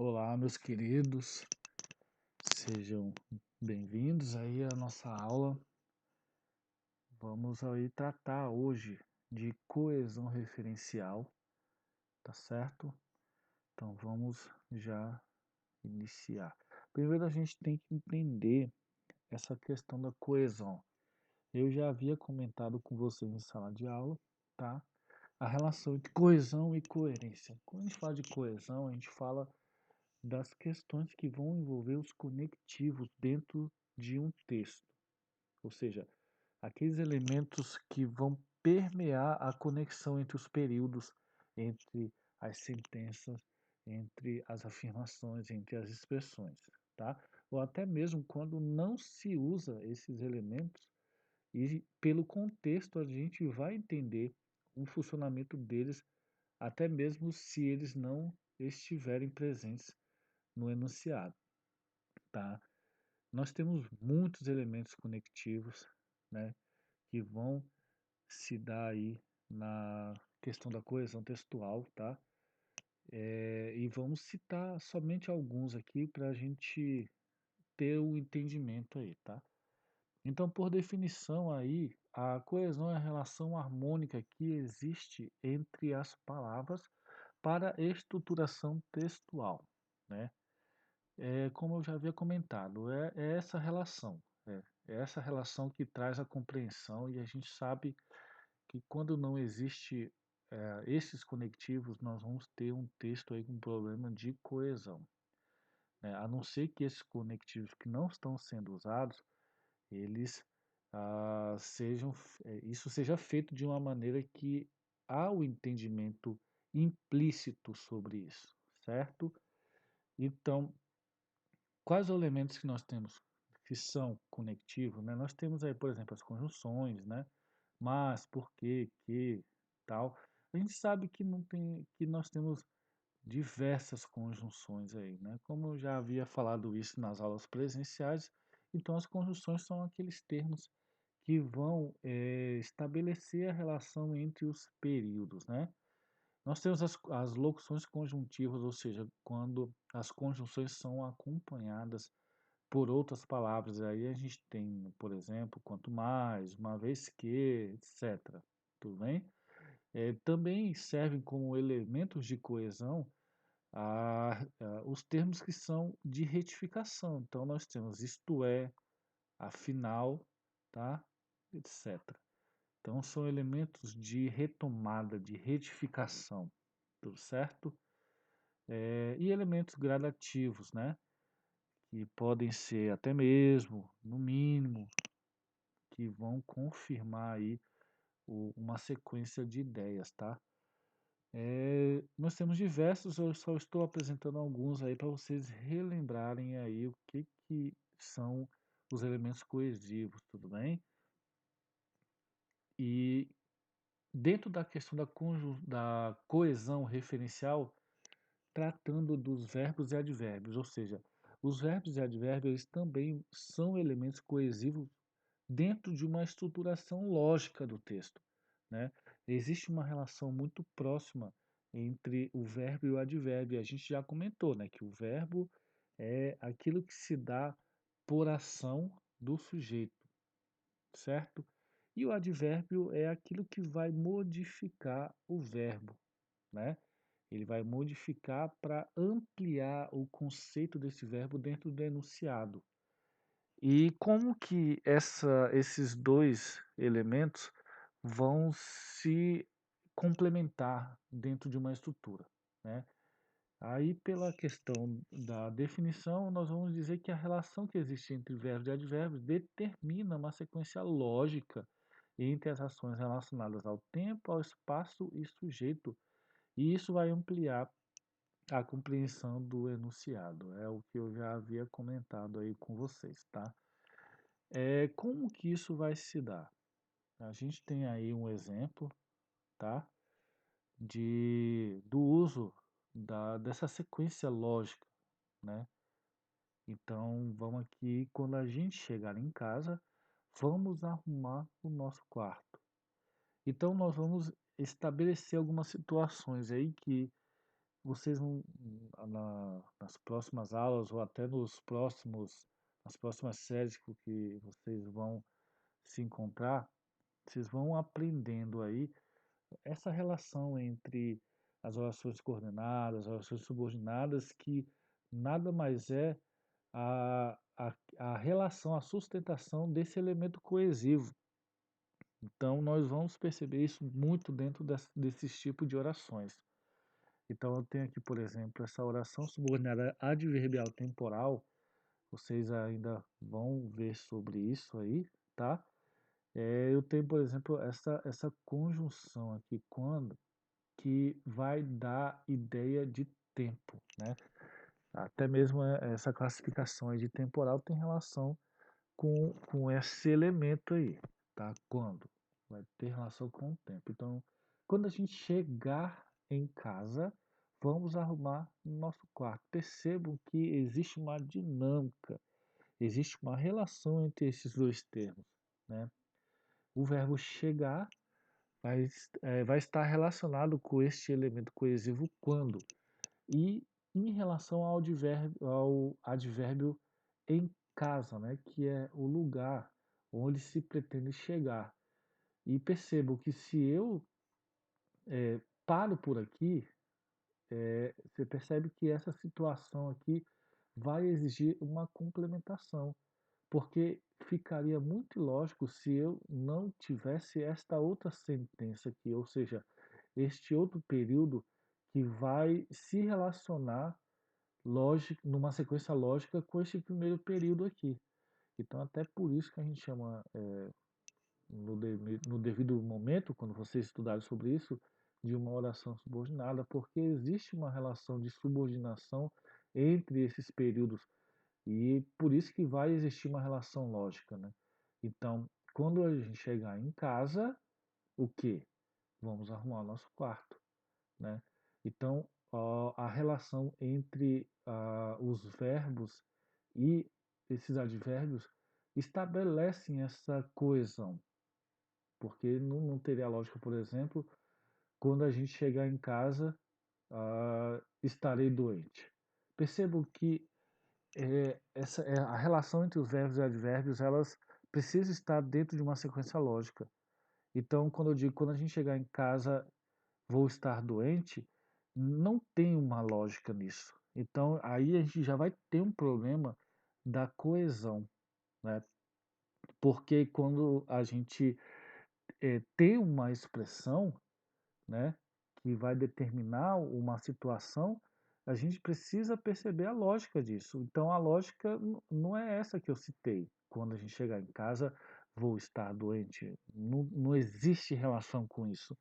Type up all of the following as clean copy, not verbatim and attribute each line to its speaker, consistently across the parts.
Speaker 1: Olá, meus queridos, sejam bem-vindos aí à nossa aula. Vamos aí tratar hoje de coesão referencial, tá certo? Então vamos já iniciar. Primeiro a gente tem que entender essa questão da coesão. Eu já havia comentado com vocês em sala de aula, tá? A relação entre coesão e coerência. Quando a gente fala de coesão, a gente fala das questões que vão envolver os conectivos dentro de um texto, ou seja, aqueles elementos que vão permear a conexão entre os períodos, entre as sentenças, entre as afirmações, entre as expressões, tá? Ou até mesmo quando não se usa esses elementos e pelo contexto a gente vai entender o funcionamento deles, até mesmo se eles não estiverem presentes no enunciado, tá? Nós temos muitos elementos conectivos, né, que vão se dar aí na questão da coesão textual, tá? E vamos citar somente alguns aqui para a gente ter o entendimento aí, tá? Então, por definição aí, a coesão é a relação harmônica que existe entre as palavras para estruturação textual, né? Como eu já havia comentado, é essa relação, é essa relação que traz a compreensão e a gente sabe que quando não existe esses conectivos, nós vamos ter um texto aí com problema de coesão, né? A não ser que esses conectivos que não estão sendo usados, eles isso seja feito de uma maneira que há o entendimento implícito sobre isso, certo? Então, quais os elementos que nós temos que são conectivos, né? Nós temos aí, por exemplo, as conjunções, né? Mas, porque, que, tal. A gente sabe que não tem, que nós temos diversas conjunções aí, né? Como eu já havia falado isso nas aulas presenciais, então as conjunções são aqueles termos que vão estabelecer a relação entre os períodos, né? Nós temos as locuções conjuntivas, ou seja, quando as conjunções são acompanhadas por outras palavras. Aí a gente tem, por exemplo, quanto mais, uma vez que, etc. Tudo bem? Também servem como elementos de coesão os termos que são de retificação. Então nós temos isto é, afinal, tá? Etc. Então são elementos de retomada, de retificação, tudo certo? E elementos gradativos, né? Que podem ser até mesmo, no mínimo, que vão confirmar aí uma sequência de ideias, tá? Nós temos diversos, eu só estou apresentando alguns aí para vocês relembrarem aí o que são os elementos coesivos, tudo bem? E dentro da questão da coesão referencial, tratando dos verbos e advérbios, ou seja, os verbos e advérbios eles também são elementos coesivos dentro de uma estruturação lógica do texto, né? Existe uma relação muito próxima entre o verbo e o advérbio. A gente já comentou, né, que o verbo é aquilo que se dá por ação do sujeito, certo? E o advérbio é aquilo que vai modificar o verbo, né? Ele vai modificar para ampliar o conceito desse verbo dentro do enunciado. E como que esses dois elementos vão se complementar dentro de uma estrutura, né? Aí, pela questão da definição, nós vamos dizer que a relação que existe entre verbos e advérbios determina uma sequência lógica entre as ações relacionadas ao tempo, ao espaço e sujeito. E isso vai ampliar a compreensão do enunciado. É o que eu já havia comentado aí com vocês, tá? Como que isso vai se dar? A gente tem aí um exemplo, tá? Do uso dessa sequência lógica, né? Então, vamos aqui, quando a gente chegar em casa, vamos arrumar o nosso quarto. Então, nós vamos estabelecer algumas situações aí que vocês vão, nas próximas aulas ou até nas próximas séries que vocês vão se encontrar, vocês vão aprendendo aí essa relação entre as orações coordenadas, as orações subordinadas, que nada mais é a relação, a sustentação desse elemento coesivo. Então, nós vamos perceber isso muito dentro desses tipos de orações. Então, eu tenho aqui, por exemplo, essa oração subordinada adverbial temporal. Vocês ainda vão ver sobre isso aí, tá? Eu tenho, por exemplo, essa conjunção aqui, quando, que vai dar ideia de tempo, né? Até mesmo essa classificação aí de temporal tem relação com esse elemento aí, tá? Quando? Vai ter relação com o tempo. Então, quando a gente chegar em casa, vamos arrumar nosso quarto. Percebam que existe uma dinâmica, existe uma relação entre esses dois termos, né? O verbo chegar vai estar relacionado com este elemento coesivo quando. E em relação ao advérbio em casa, né, que é o lugar onde se pretende chegar. E percebo que se eu paro por aqui, você percebe que essa situação aqui vai exigir uma complementação, porque ficaria muito ilógico se eu não tivesse esta outra sentença aqui, ou seja, este outro período que vai se relacionar numa sequência lógica com este primeiro período aqui. Então, até por isso que a gente chama, no devido momento, quando vocês estudarem sobre isso, de uma oração subordinada, porque existe uma relação de subordinação entre esses períodos e por isso que vai existir uma relação lógica, né? Então, quando a gente chegar em casa, o que? Vamos arrumar o nosso quarto, né? Então, a relação entre os verbos e esses advérbios estabelecem essa coesão, porque não teria lógica, por exemplo, quando a gente chegar em casa, estarei doente. Percebam que a relação entre os verbos e advérbios, elas precisam estar dentro de uma sequência lógica. Então, quando eu digo, quando a gente chegar em casa, vou estar doente, não tem uma lógica nisso. Então, aí a gente já vai ter um problema da coesão, né? Porque quando a gente tem uma expressão, né, que vai determinar uma situação, a gente precisa perceber a lógica disso. Então, a lógica não é essa que eu citei. Quando a gente chegar em casa, vou estar doente. Não existe relação com isso.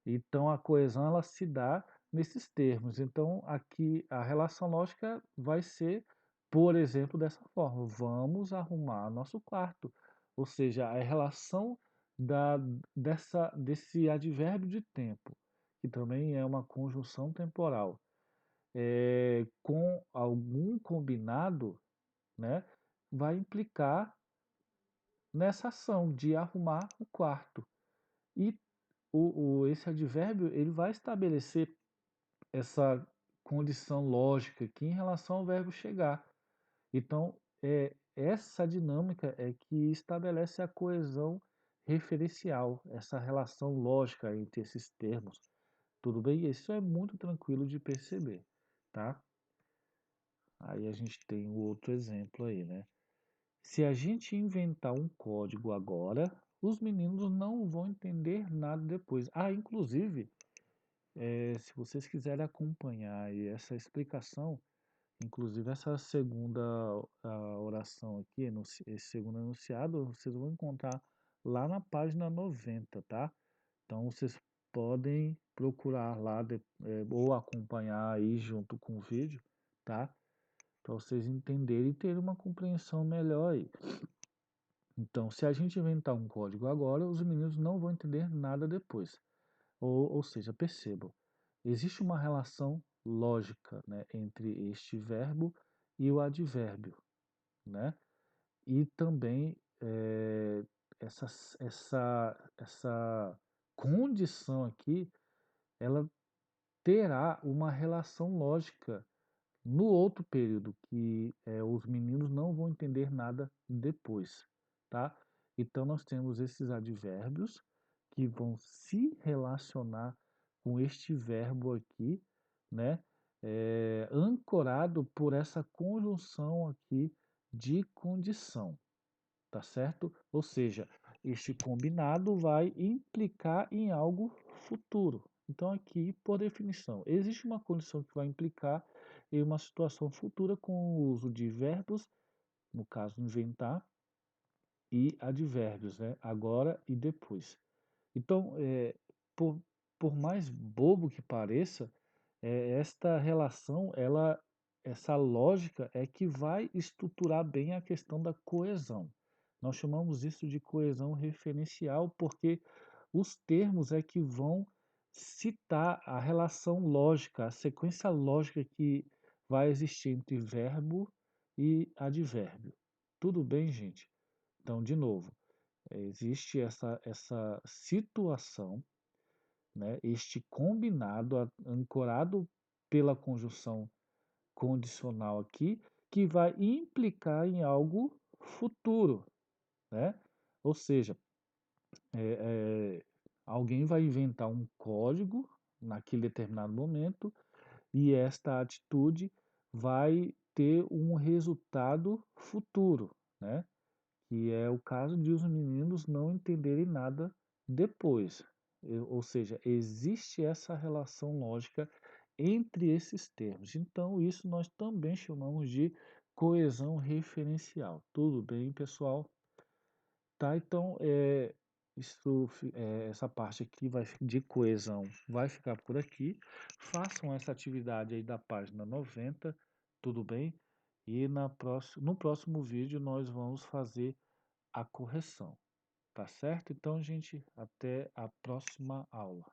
Speaker 1: Então a coesão ela se dá nesses termos. Então aqui a relação lógica vai ser, por exemplo, dessa forma: vamos arrumar nosso quarto. Ou seja, a relação da, desse advérbio de tempo, que também é uma conjunção temporal, com algum combinado, né, vai implicar nessa ação de arrumar o quarto. E esse advérbio ele vai estabelecer essa condição lógica aqui em relação ao verbo chegar. Então, essa dinâmica é que estabelece a coesão referencial, essa relação lógica entre esses termos. Tudo bem? Isso é muito tranquilo de perceber, tá? Aí a gente tem o outro exemplo aí, né? Se a gente inventar um código agora, os meninos não vão entender nada depois. Inclusive, se vocês quiserem acompanhar aí essa explicação, inclusive essa segunda oração aqui, esse segundo enunciado, vocês vão encontrar lá na página 90, tá? Então vocês podem procurar lá ou acompanhar aí junto com o vídeo, tá? Para vocês entenderem e terem uma compreensão melhor aí. Então, se a gente inventar um código agora, os meninos não vão entender nada depois. Ou seja, percebam, existe uma relação lógica, né, entre este verbo e o advérbio, né? E também essa, essa condição aqui, ela terá uma relação lógica no outro período, que os meninos não vão entender nada depois, tá? Então nós temos esses advérbios que vão se relacionar com este verbo aqui, né? Ancorado por essa conjunção aqui de condição, tá certo? Ou seja, este combinado vai implicar em algo futuro. Então, aqui, por definição, existe uma condição que vai implicar em uma situação futura com o uso de verbos, no caso, inventar, e advérbios, né? Agora e depois. Então, por, por mais bobo que pareça, esta relação, essa lógica é que vai estruturar bem a questão da coesão. Nós chamamos isso de coesão referencial porque os termos é que vão citar a relação lógica, a sequência lógica que vai existir entre verbo e advérbio. Tudo bem, gente? Então, de novo, existe essa situação, né, este combinado ancorado pela conjunção condicional aqui, que vai implicar em algo futuro, né? Ou seja, alguém vai inventar um código naquele determinado momento e esta atitude vai ter um resultado futuro, né? Que é o caso de os meninos não entenderem nada depois. Ou seja, existe essa relação lógica entre esses termos. Então, isso nós também chamamos de coesão referencial. Tudo bem, pessoal? Tá, então, essa parte aqui de coesão vai ficar por aqui. Façam essa atividade aí da página 90, tudo bem? E no próximo vídeo nós vamos fazer a correção, tá certo? Então, gente, até a próxima aula.